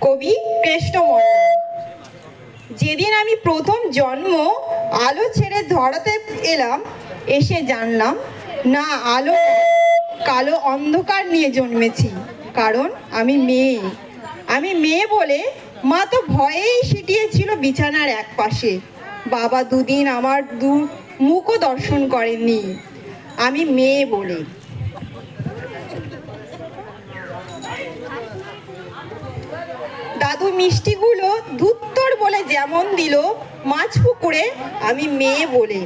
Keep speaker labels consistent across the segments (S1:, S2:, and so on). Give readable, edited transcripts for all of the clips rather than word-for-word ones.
S1: কবি কৃষ্ণমন্ডল। যেদিন আমি প্রথম জন্ম আলো ছেড়ে ধরাতে এলাম, এসে জানলাম না, আলো কালো অন্ধকার নিয়ে জন্মেছি। কারণ আমি মেয়ে। আমি মেয়ে বলে মা তো ভয়েই সিটিয়েছিল বিছানার এক পাশে। বাবা দুদিন আমার মুখও দর্শন করেননি, আমি মেয়ে বলে। দাদু মিষ্টিগুলো ধুত্তর বলে যেমন দিল মাছ পুকুরে, আমি মেয়ে বলে।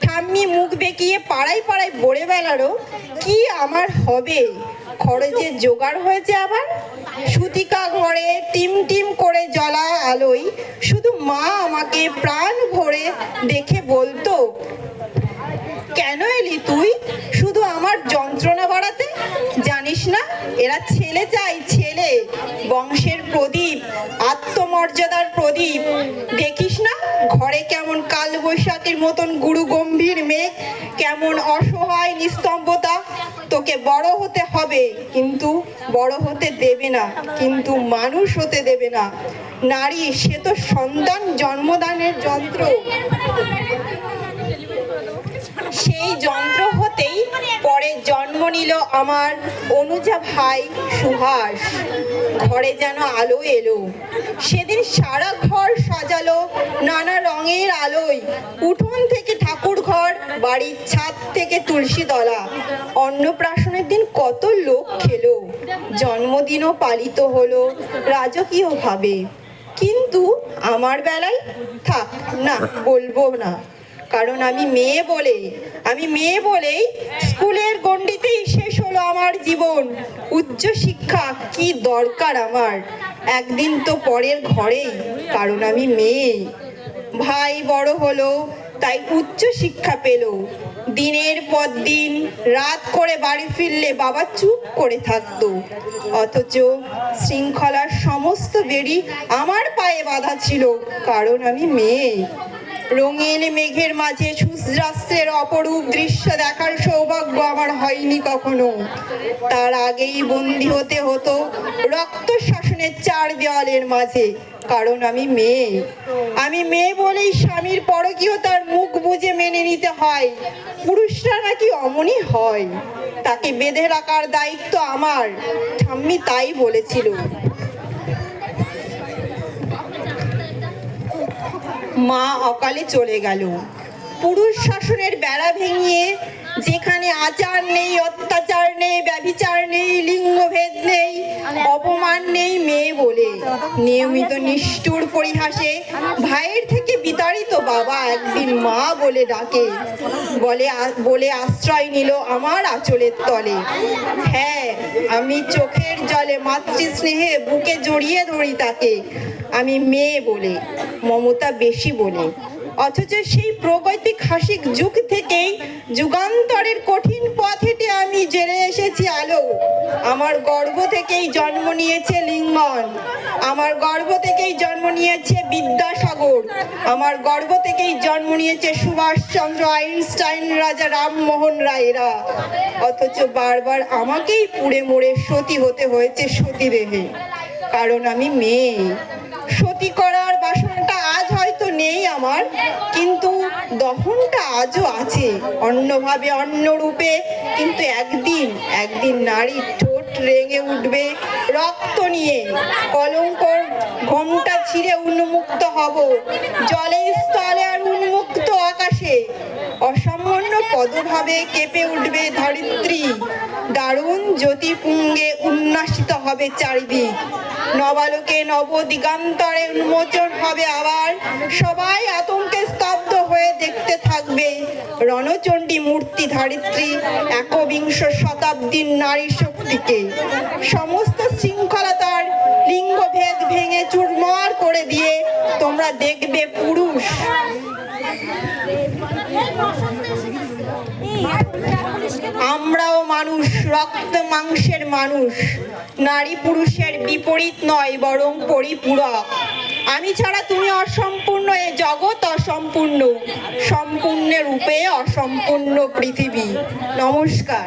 S1: ঠাম্মি মুখ বেঁকিয়ে পাড়ায় পাড়ায় বলে বেড়ালো কি আমার হবে। খরচের জোগাড় হয়েছে আবার। সুতিকা ঘরে টিম টিম করে জ্বলা আলোয় শুধু মা আমাকে প্রাণ ভরে দেখে বলতো, কেন এলি তুই শুধু আমার যন্ত্রণা বাড়াতে? জানিস না এরা ছেলে চাই, ছেলে। বংশের প্রদীপ, আত্মমর্যাদার প্রদীপ। দেখিস না ঘরে কেমন কাল বৈশাখীর মতন গুরু গম্ভীর মেঘ, কেমন অসহায় নিস্তব্ধতা। তোকে বড় হতে হবে, কিন্তু বড় হতে দেবে না, কিন্তু মানুষ হতে দেবে না। নারী সে তো সন্তান জন্মদানের যন্ত্র। সেই যন্ত্র হতেই পরে জন্ম নিল আমার অনুজা ভাই সুহাস। ঘরে যেন আলো এলো। সেদিন সারা ঘর সাজালো নানা রঙের আলোয়। উঠোন থেকে ঠাকুর ঘর, বাড়ির ছাদ থেকে তুলসী তলা। অন্নপ্রাশনের দিন কত লোক খেলো। জন্মদিনও পালিত হলো রাজকীয় ভাবে। কিন্তু আমার বেলায় থাক না, বলবো না। কারণ আমি মেয়ে বলেই স্কুলের গণ্ডিতেই শেষ হলো আমার জীবন। উচ্চ শিক্ষা কি দরকার আমার, একদিন তো পরের ঘরেই। কারণ আমি মেয়ে। ভাই বড় হলো, তাই উচ্চ শিক্ষা পেল। দিনের পর দিন রাত করে বাড়ি ফিরলে বাবা চুপ করে থাকতো। অথচ শৃঙ্খলার সমস্ত বেড়ি আমার পায়ে বাঁধা ছিল, কারণ আমি মেয়ে। রঙিন মেঘের মাঝে সূর্যাস্তের অপরূপ দৃশ্য দেখার সৌভাগ্য আমার হয়নি কখনো। তার আগেই বন্দী হতে হতো রক্ত শাসনের চার দেওয়ালের মাঝে, কারণ আমি মেয়ে। আমি মেয়ে বলেই স্বামীর পরকীয়তার মুখ বুজে মেনে নিতে হয়। পুরুষরা নাকি অমনই হয়, তাকে বেঁধে রাখার দায়িত্ব আমার। ঠাম্মি তাই বলেছিল। মা অকালে চলে গেল। পুরুষ শাসনের বেড়া ভেঙিয়ে, যেখানে আচার নেই, অত্যাচার নেই, ব্যভিচার নেই, লিঙ্গভেদ নেই, অপমান নেই মেয়ে বলে। নিয়মিত নিষ্ঠুর পরিহাসে ভাইয়ের থেকে বিতাড়িত বাবা একদিন মা বলে ডাকে, বলে আশ্রয় নিল আমার আঁচলের তলে। হ্যাঁ, আমি চোখের জলে মাতৃস্নেহে বুকে জড়িয়ে ধরি তাকে। আমি মেয়ে বলে, মমতা বেশি বলে। অথচ সেই প্রাগৈতিক হাসিক যুগ থেকেই যুগান্তরের কঠিন পথ হেঁটে আমি জেনে এসেছি আলো। আমার গর্ভ থেকেই জন্ম নিয়েছে লিঙ্গন। আমার গর্ভ থেকেই জন্ম নিয়েছে বিদ্যাসাগর। আমার গর্ভ থেকেই জন্ম নিয়েছে সুভাষচন্দ্র, আইনস্টাইন, রাজা রামমোহন রায়রা। অথচ বারবার আমাকেই পুড়ে মুড়ে সতী হতে হয়েছে সতীদেহে, কারণ আমি মেয়ে। সতী করার বাসনাটা আজ হয়তো নেই আমার, কিন্তু দহনটা আজও আছে, অন্যভাবে, অন্য রূপে। কিন্তু একদিন নারীর ঠোঁট রেঙে উঠবে রক্ত নিয়ে। কলঙ্কর ঘোমটা ছিঁড়ে উন্মুক্ত হব জলে, স্থলে আর উন্মুক্ত আকাশে। অসামান্য পদভাবে কেঁপে উঠবে ধরিত্রী। দারুণ জ্যোতিপুঞ্জে উন্নাসিত হবে চারিদিক। নবালোকে নব দিগান্তরে উন্মোচন হবে আবার। সবাই আতঙ্কে স্তব্ধ হয়ে দেখতে থাকবে রণচণ্ডী মূর্তি ধারিত্রী একবিংশ শতাব্দীর নারী শক্তিকে। সমস্ত শৃঙ্খলতার লিঙ্গভেদ ভেঙে চুরমার করে দিয়ে তোমরা দেখবে পুরুষ। আমরাও মানুষ, রক্ত মাংসের মানুষ। নারী পুরুষের বিপরীত নয়, বরং পরিপূরক। আমি ছাড়া তুমি অসম্পূর্ণ, এ জগৎ অসম্পূর্ণ, সম্পূর্ণ রূপে অসম্পূর্ণ পৃথিবী। নমস্কার।